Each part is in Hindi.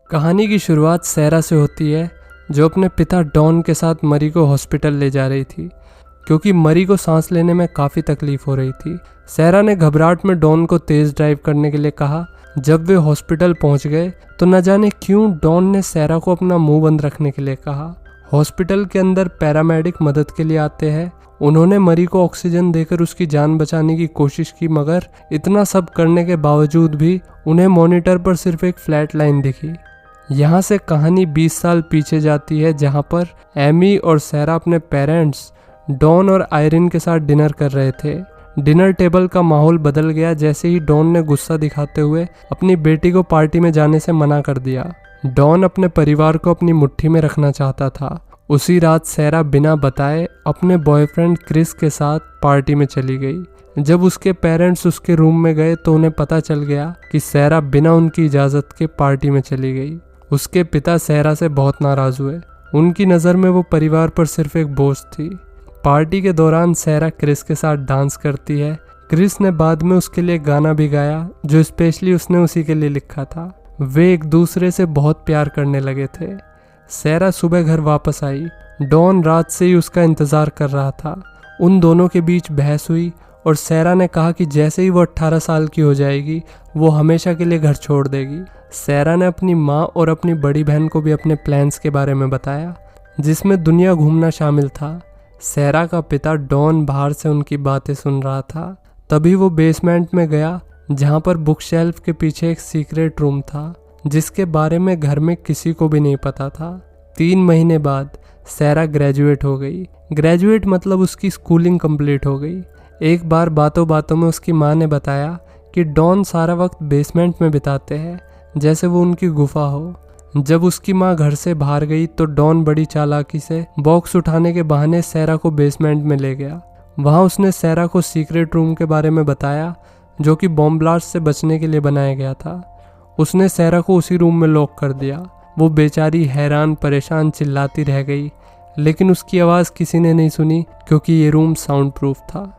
कहानी की शुरुआत सैरा से होती है, जो अपने पिता डॉन के साथ मरी को हॉस्पिटल ले जा रही थी क्योंकि मरी को सांस लेने में काफ़ी तकलीफ हो रही थी। सैरा ने घबराहट में डॉन को तेज़ ड्राइव करने के लिए कहा। जब वे हॉस्पिटल पहुंच गए तो न जाने क्यों डॉन ने सैरा को अपना मुंह बंद रखने के लिए कहा। हॉस्पिटल के अंदर पैरामेडिक मदद के लिए आते हैं। उन्होंने मरी को ऑक्सीजन देकर उसकी जान बचाने की कोशिश की, मगर इतना सब करने के बावजूद भी उन्हें मॉनिटर पर सिर्फ एक फ्लैट लाइन दिखी। यहाँ से कहानी 20 साल पीछे जाती है, जहाँ पर एमी और सैरा अपने पेरेंट्स डॉन और आयरिन के साथ डिनर कर रहे थे। डिनर टेबल का माहौल बदल गया जैसे ही डॉन ने गुस्सा दिखाते हुए अपनी बेटी को पार्टी में जाने से मना कर दिया। डॉन अपने परिवार को अपनी मुट्ठी में रखना चाहता था। उसी रात सैरा बिना बताए अपने बॉयफ्रेंड क्रिस के साथ पार्टी में चली गई। जब उसके पेरेंट्स उसके रूम में गए तो उन्हें पता चल गया कि सैरा बिना उनकी इजाज़त के पार्टी में चली गई। उसके पिता सैरा से बहुत नाराज़ हुए। उनकी नज़र में वो परिवार पर सिर्फ एक बोझ थी। पार्टी के दौरान सैरा क्रिस के साथ डांस करती है। क्रिस ने बाद में उसके लिए गाना भी गाया जो स्पेशली उसने उसी के लिए लिखा था। वे एक दूसरे से बहुत प्यार करने लगे थे। सैरा सुबह घर वापस आई। डॉन रात से ही उसका इंतज़ार कर रहा था। उन दोनों के बीच बहस हुई और सैरा ने कहा कि जैसे ही वो 18 साल की हो जाएगी वो हमेशा के लिए घर छोड़ देगी। सैरा ने अपनी माँ और अपनी बड़ी बहन को भी अपने प्लान्स के बारे में बताया, जिसमें दुनिया घूमना शामिल था। सैरा का पिता डॉन बाहर से उनकी बातें सुन रहा था। तभी वो बेसमेंट में गया, जहाँ पर बुक शेल्फ के पीछे एक सीक्रेट रूम था, जिसके बारे में घर में किसी को भी नहीं पता था। 3 महीने बाद सैरा ग्रेजुएट हो गई। ग्रेजुएट मतलब उसकी स्कूलिंग कंप्लीट हो गई। एक बार बातों बातों में उसकी माँ ने बताया कि डॉन सारा वक्त बेसमेंट में बिताते हैं, जैसे वो उनकी गुफा हो। जब उसकी माँ घर से बाहर गई तो डॉन बड़ी चालाकी से बॉक्स उठाने के बहाने सैरा को बेसमेंट में ले गया। वहाँ उसने सैरा को सीक्रेट रूम के बारे में बताया, जो कि बॉम्ब ब्लास्ट से बचने के लिए बनाया गया था। उसने सैरा को उसी रूम में लॉक कर दिया। वो बेचारी हैरान परेशान चिल्लाती रह गई, लेकिन उसकी आवाज़ किसी ने नहीं सुनी क्योंकि ये रूम साउंड प्रूफ था।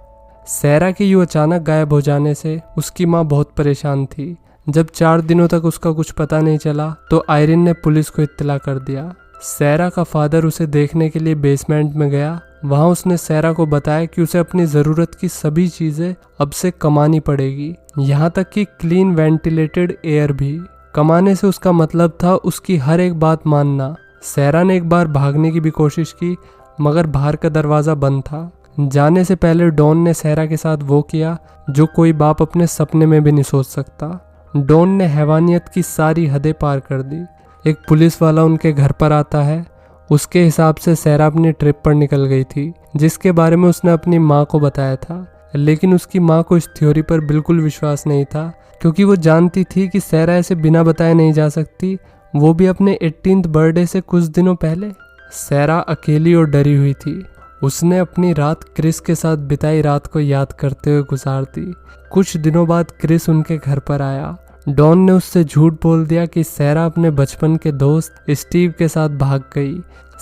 सैरा के यूँ अचानक गायब हो जाने से उसकी माँ बहुत परेशान थी। जब 4 दिनों तक उसका कुछ पता नहीं चला तो आयरिन ने पुलिस को इत्तला कर दिया। सैरा का फादर उसे देखने के लिए बेसमेंट में गया। वहाँ उसने सैरा को बताया कि उसे अपनी ज़रूरत की सभी चीज़ें अब से कमानी पड़ेगी, यहाँ तक कि क्लीन वेंटिलेटेड एयर भी। कमाने से उसका मतलब था उसकी हर एक बात मानना। सैरा ने एक बार भागने की भी कोशिश की, मगर बाहर का दरवाज़ा बंद था। जाने से पहले डॉन ने सैरा के साथ वो किया जो कोई बाप अपने सपने में भी नहीं सोच सकता। डॉन ने हैवानियत की सारी हदें पार कर दी। एक पुलिस वाला उनके घर पर आता है। उसके हिसाब से सैरा अपनी ट्रिप पर निकल गई थी, जिसके बारे में उसने अपनी माँ को बताया था। लेकिन उसकी माँ को इस थ्योरी पर बिल्कुल विश्वास नहीं था, क्योंकि वो जानती थी कि सैरा ऐसे बिना बताए नहीं जा सकती, वो भी अपने 18th बर्थडे से कुछ दिनों पहले। सैरा अकेली और डरी हुई थी। उसने अपनी रात क्रिस के साथ बिताई रात को याद करते हुए गुजार दी। कुछ दिनों बाद क्रिस उनके घर पर आया। डॉन ने उससे झूठ बोल दिया कि सैरा अपने बचपन के दोस्त स्टीव के साथ भाग गई।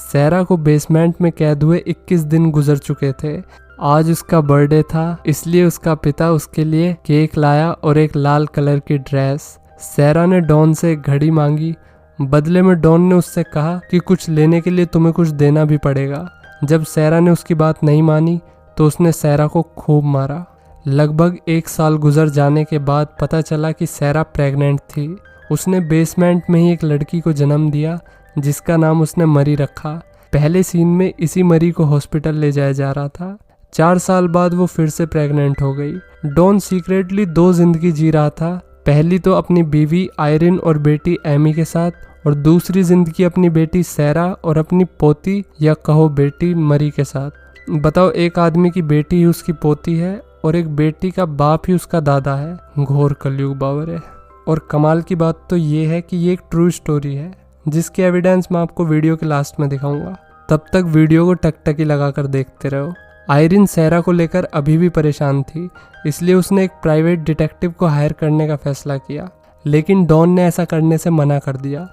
सैरा को बेसमेंट में कैद हुए 21 दिन गुजर चुके थे। आज उसका बर्थडे था, इसलिए उसका पिता उसके लिए केक लाया और एक लाल कलर की ड्रेस। सैरा ने डॉन से एक घड़ी मांगी। बदले में डॉन ने उससे कहा कि कुछ लेने के लिए तुम्हें कुछ देना भी पड़ेगा। जब सैरा ने उसकी बात नहीं मानी तो उसने सैरा को खूब मारा। लगभग 1 साल गुजर जाने के बाद पता चला कि सैरा प्रेग्नेंट थी। उसने बेसमेंट में ही एक लड़की को जन्म दिया, जिसका नाम उसने मरी रखा। पहले सीन में इसी मरी को हॉस्पिटल ले जाया जा रहा था। 4 साल बाद वो फिर से प्रेग्नेंट हो गई। डॉन सीक्रेटली 2 जिंदगी जी रहा था। पहली तो अपनी बीवी आयरिन और बेटी एमी के साथ, और दूसरी जिंदगी अपनी बेटी सैरा और अपनी पोती या कहो बेटी मरी के साथ। बताओ, एक आदमी की बेटी ही उसकी पोती है और एक बेटी का बाप ही उसका दादा है। घोर कलयुग बावर है। और कमाल की बात तो ये है कि ये एक ट्रू स्टोरी है, जिसकी एविडेंस मैं आपको वीडियो के लास्ट में दिखाऊंगा। तब तक वीडियो को टकटकी लगाकर देखते रहो। आयरिन सैरा को लेकर अभी भी परेशान थी, इसलिए उसने एक प्राइवेट डिटेक्टिव को हायर करने का फैसला किया, लेकिन डॉन ने ऐसा करने से मना कर दिया।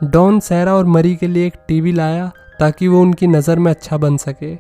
डॉन सैरा और मरी के लिए एक टीवी लाया ताकि वो उनकी नज़र में अच्छा बन सके।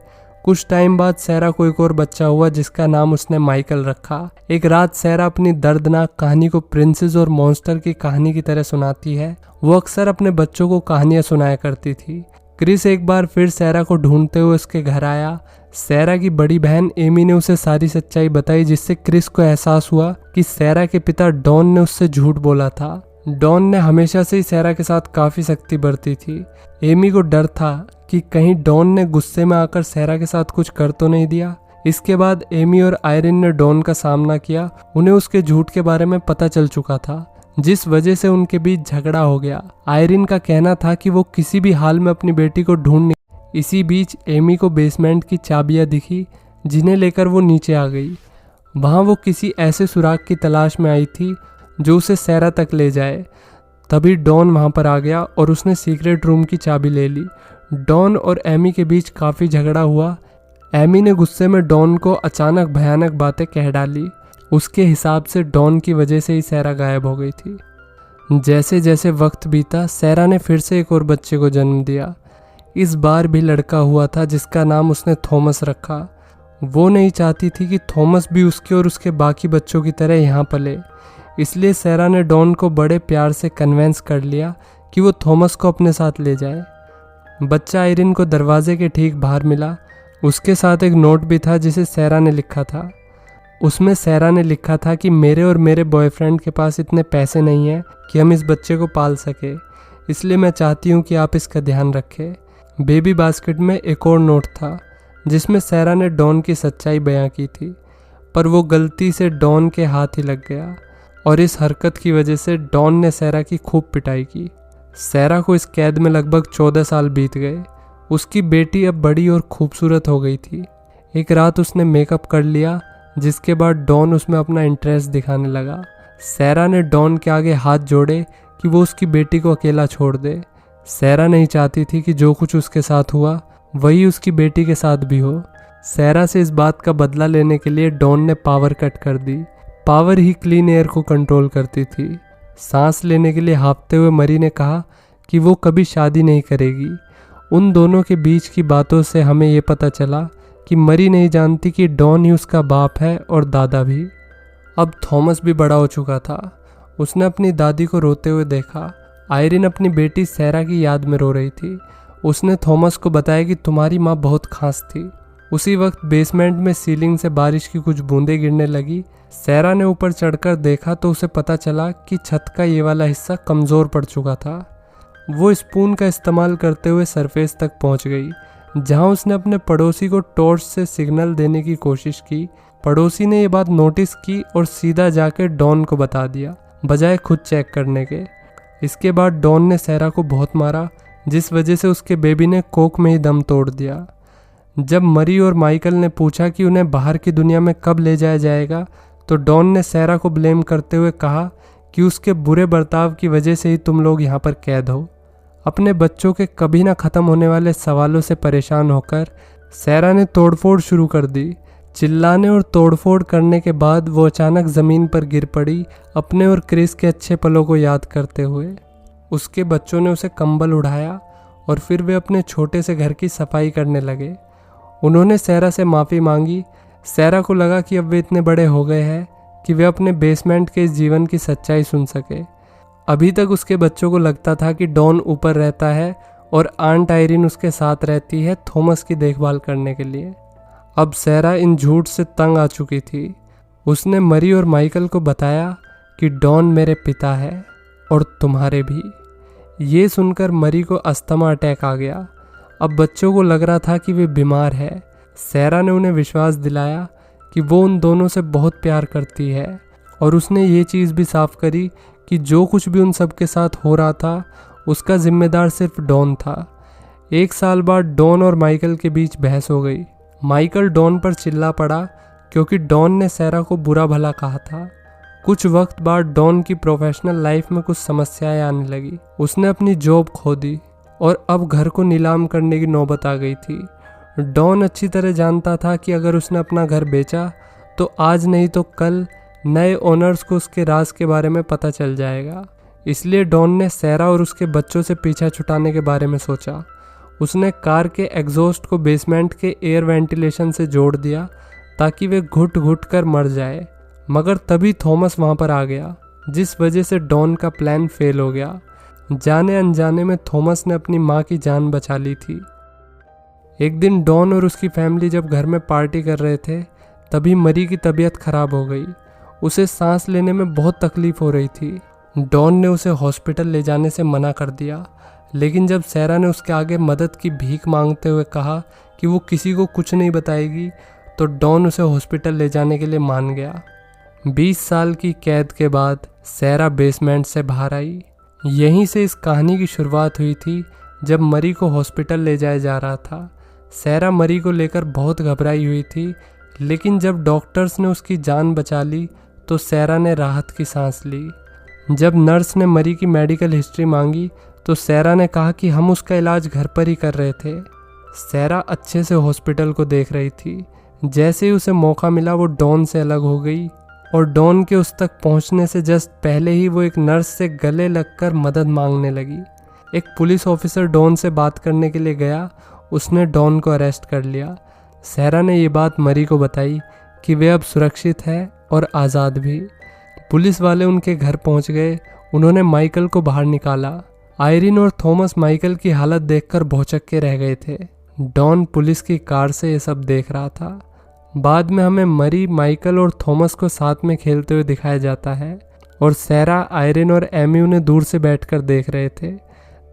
कुछ टाइम बाद सैरा को एक और बच्चा हुआ जिसका नाम उसने माइकल रखा। एक रात सैरा अपनी दर्दनाक कहानी को प्रिंसेस और मॉन्स्टर की कहानी की तरह सुनाती है। वो अक्सर अपने बच्चों को कहानियां सुनाया करती थी। क्रिस एक बार फिर सैरा को ढूंढते हुए उसके घर आया। सैरा की बड़ी बहन एमी ने उसे सारी सच्चाई बताई, जिससे क्रिस को एहसास हुआ कि सैरा के पिता डॉन ने उससे झूठ बोला था। डॉन ने हमेशा से ही सैरा के साथ काफी सख्ती बरती थी। एमी को डर था कि कहीं डॉन ने गुस्से में आकर सैरा के साथ कुछ कर तो नहीं दिया। इसके बाद एमी और आयरिन ने डॉन का सामना किया। उन्हें उसके झूठ के बारे में पता चल चुका था, जिस वजह से उनके बीच झगड़ा हो गया। आयरिन का कहना था कि वो किसी भी हाल में अपनी बेटी को ढूंढ। इसी बीच एमी को बेसमेंट की चाबियां दिखी, जिन्हें लेकर वो नीचे आ गई। वहां वो किसी ऐसे सुराग की तलाश में आई थी जो उसे सैरा तक ले जाए। तभी डॉन वहां पर आ गया और उसने सीक्रेट रूम की चाबी ले ली। डॉन और एमी के बीच काफी झगड़ा हुआ। एमी ने गुस्से में डॉन को अचानक भयानक बातें कह डाली। उसके हिसाब से डॉन की वजह से ही सैरा गायब हो गई थी। जैसे जैसे वक्त बीता, सैरा ने फिर से एक और बच्चे को जन्म दिया। इस बार भी लड़का हुआ था जिसका नाम उसने थॉमस रखा। वो नहीं चाहती थी कि थॉमस भी उसके और उसके बाकी बच्चों की तरह यहाँ पले, इसलिए सैरा ने डॉन को बड़े प्यार से कन्वेंस कर लिया कि वो थॉमस को अपने साथ ले जाए। बच्चा आयरिन को दरवाजे के ठीक बाहर मिला। उसके साथ एक नोट भी था जिसे सैरा ने लिखा था। उसमें सैरा ने लिखा था कि मेरे और मेरे बॉयफ्रेंड के पास इतने पैसे नहीं हैं कि हम इस बच्चे को पाल सके, इसलिए मैं चाहती हूँ कि आप इसका ध्यान रखें। बेबी बास्केट में एक और नोट था जिसमें सैरा ने डॉन की सच्चाई बयां की थी, पर वो गलती से डॉन के हाथ ही लग गया और इस हरकत की वजह से डॉन ने सैरा की खूब पिटाई की। सैरा को इस कैद में लगभग 14 साल बीत गए। उसकी बेटी अब बड़ी और खूबसूरत हो गई थी। एक रात उसने मेकअप कर लिया, जिसके बाद डॉन उसमें अपना इंटरेस्ट दिखाने लगा। सैरा ने डॉन के आगे हाथ जोड़े कि वो उसकी बेटी को अकेला छोड़ दे। सैरा नहीं चाहती थी कि जो कुछ उसके साथ हुआ वही उसकी बेटी के साथ भी हो। सैरा से इस बात का बदला लेने के लिए डॉन ने पावर कट कर दी। पावर ही क्लीन एयर को कंट्रोल करती थी। सांस लेने के लिए हाँफते हुए मरी ने कहा कि वो कभी शादी नहीं करेगी। उन दोनों के बीच की बातों से हमें ये पता चला कि मरी नहीं जानती कि डॉन ही उसका बाप है और दादा भी। अब थॉमस भी बड़ा हो चुका था। उसने अपनी दादी को रोते हुए देखा। आयरिन अपनी बेटी सैरा की याद में रो रही थी। उसने थॉमस को बताया कि तुम्हारी माँ बहुत खास थी। उसी वक्त बेसमेंट में सीलिंग से बारिश की कुछ बूंदें गिरने लगी। सैरा ने ऊपर चढ़कर देखा तो उसे पता चला कि छत का ये वाला हिस्सा कमज़ोर पड़ चुका था। वो स्पून का इस्तेमाल करते हुए सरफेस तक पहुंच गई, जहां उसने अपने पड़ोसी को टॉर्च से सिग्नल देने की कोशिश की। पड़ोसी ने ये बात नोटिस की और सीधा जाके डॉन को बता दिया, बजाय खुद चेक करने के। इसके बाद डॉन ने सैरा को बहुत मारा, जिस वजह से उसके बेबी ने कोक में ही दम तोड़ दिया। जब मरी और माइकल ने पूछा कि उन्हें बाहर की दुनिया में कब ले जाया जाएगा, तो डॉन ने सैरा को ब्लेम करते हुए कहा कि उसके बुरे बर्ताव की वजह से ही तुम लोग यहाँ पर कैद हो। अपने बच्चों के कभी ना ख़त्म होने वाले सवालों से परेशान होकर सैरा ने तोड़फोड़ शुरू कर दी। चिल्लाने और तोड़फोड़ करने के बाद वो अचानक ज़मीन पर गिर पड़ी, अपने और क्रिस के अच्छे पलों को याद करते हुए। उसके बच्चों ने उसे कंबल उड़ाया और फिर वे अपने छोटे से घर की सफाई करने लगे। उन्होंने सैरा से माफ़ी मांगी। सैरा को लगा कि अब वे इतने बड़े हो गए हैं कि वे अपने बेसमेंट के इस जीवन की सच्चाई सुन सके। अभी तक उसके बच्चों को लगता था कि डॉन ऊपर रहता है और आंट आयरिन उसके साथ रहती है थॉमस की देखभाल करने के लिए। अब सैरा इन झूठ से तंग आ चुकी थी। उसने मरी और माइकल को बताया कि डॉन मेरे पिता है और तुम्हारे भी। ये सुनकर मरी को अस्थमा अटैक आ गया। अब बच्चों को लग रहा था कि वे बीमार है। सैरा ने उन्हें विश्वास दिलाया कि वो उन दोनों से बहुत प्यार करती है और उसने ये चीज़ भी साफ करी कि जो कुछ भी उन सब के साथ हो रहा था उसका जिम्मेदार सिर्फ डॉन था। 1 साल बाद डॉन और माइकल के बीच बहस हो गई। माइकल डॉन पर चिल्ला पड़ा क्योंकि डॉन ने सैरा को बुरा भला कहा था। कुछ वक्त बाद डॉन की प्रोफेशनल लाइफ में कुछ समस्याएं आने लगी। उसने अपनी जॉब खो दी और अब घर को नीलाम करने की नौबत आ गई थी। डॉन अच्छी तरह जानता था कि अगर उसने अपना घर बेचा तो आज नहीं तो कल नए ओनर्स को उसके राज के बारे में पता चल जाएगा। इसलिए डॉन ने सैरा और उसके बच्चों से पीछा छुटाने के बारे में सोचा। उसने कार के एग्जॉस्ट को बेसमेंट के एयर वेंटिलेशन से जोड़ दिया ताकि वे घुट घुट कर मर जाए, मगर तभी थॉमस वहाँ पर आ गया, जिस वजह से डॉन का प्लान फेल हो गया। जाने अनजाने में थॉमस ने अपनी माँ की जान बचा ली थी। एक दिन डॉन और उसकी फैमिली जब घर में पार्टी कर रहे थे, तभी मरी की तबीयत खराब हो गई। उसे सांस लेने में बहुत तकलीफ हो रही थी। डॉन ने उसे हॉस्पिटल ले जाने से मना कर दिया, लेकिन जब सैरा ने उसके आगे मदद की भीख मांगते हुए कहा कि वो किसी को कुछ नहीं बताएगी, तो डॉन उसे हॉस्पिटल ले जाने के लिए मान गया। 20 साल की कैद के बाद सैरा बेसमेंट से बाहर आई। यहीं से इस कहानी की शुरुआत हुई थी, जब मरी को हॉस्पिटल ले जाया जा रहा था। सैरा मरी को लेकर बहुत घबराई हुई थी, लेकिन जब डॉक्टर्स ने उसकी जान बचा ली तो सैरा ने राहत की सांस ली। जब नर्स ने मरी की मेडिकल हिस्ट्री मांगी तो सैरा ने कहा कि हम उसका इलाज घर पर ही कर रहे थे। सैरा अच्छे से हॉस्पिटल को देख रही थी। जैसे ही उसे मौका मिला वो डॉन से अलग हो गई और डॉन के उस तक पहुंचने से जस्ट पहले ही वो एक नर्स से गले लगकर मदद मांगने लगी। एक पुलिस ऑफिसर डॉन से बात करने के लिए गया, उसने डॉन को अरेस्ट कर लिया। सैरा ने ये बात मरी को बताई कि वे अब सुरक्षित है और आज़ाद भी। पुलिस वाले उनके घर पहुंच गए। उन्होंने माइकल को बाहर निकाला। आयरीन और थॉमस माइकल की हालत देखकर भौचक के रह गए थे। डॉन पुलिस की कार से ये सब देख रहा था। बाद में हमें मरी, माइकल और थॉमस को साथ में खेलते हुए दिखाया जाता है और सैरा, आयरीन और एमी उन्हें दूर से बैठकर देख रहे थे।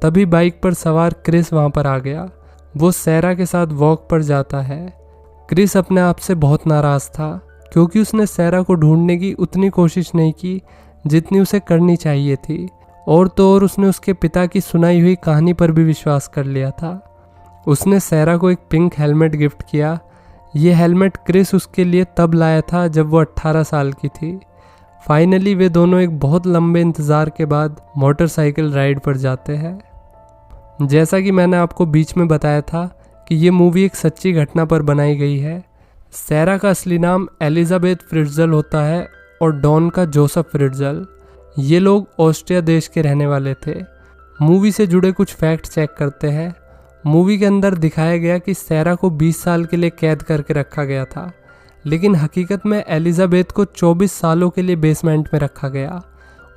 तभी बाइक पर सवार क्रिस वहाँ पर आ गया। वो सैरा के साथ वॉक पर जाता है। क्रिस अपने आप से बहुत नाराज़ था क्योंकि उसने सैरा को ढूंढने की उतनी कोशिश नहीं की जितनी उसे करनी चाहिए थी, और तो और उसने उसके पिता की सुनाई हुई कहानी पर भी विश्वास कर लिया था। उसने सैरा को एक पिंक हेलमेट गिफ्ट किया। ये हेलमेट क्रिस उसके लिए तब लाया था जब वो 18 साल की थी। फाइनली वे दोनों एक बहुत लंबे इंतज़ार के बाद मोटरसाइकिल राइड पर जाते हैं। जैसा कि मैंने आपको बीच में बताया था कि ये मूवी एक सच्ची घटना पर बनाई गई है। सैरा का असली नाम एलिजाबेथ फ्रिट्जल होता है और डॉन का जोसेफ फ्रिट्जल। ये लोग ऑस्ट्रिया देश के रहने वाले थे। मूवी से जुड़े कुछ फैक्ट चेक करते हैं। मूवी के अंदर दिखाया गया कि सैरा को 20 साल के लिए कैद करके रखा गया था, लेकिन हकीकत में एलिजाबेथ को 24 सालों के लिए बेसमेंट में रखा गया,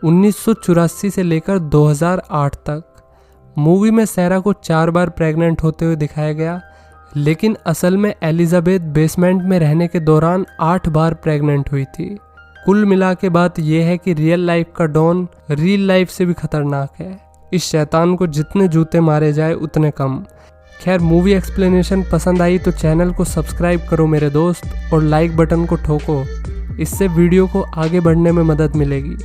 1984 से लेकर 2008 तक। मूवी में सैरा को 4 बार प्रेग्नेंट होते हुए दिखाया गया, लेकिन असल में एलिजाबेथ बेसमेंट में रहने के दौरान 8 बार प्रेग्नेंट हुई थी। कुल मिला के बात यह है कि रियल लाइफ का डॉन रियल लाइफ से भी खतरनाक है। इस शैतान को जितने जूते मारे जाए उतने कम। खैर, मूवी एक्सप्लेनेशन पसंद आई तो चैनल को सब्सक्राइब करो मेरे दोस्त, और लाइक बटन को ठोको। इससे वीडियो को आगे बढ़ने में मदद मिलेगी।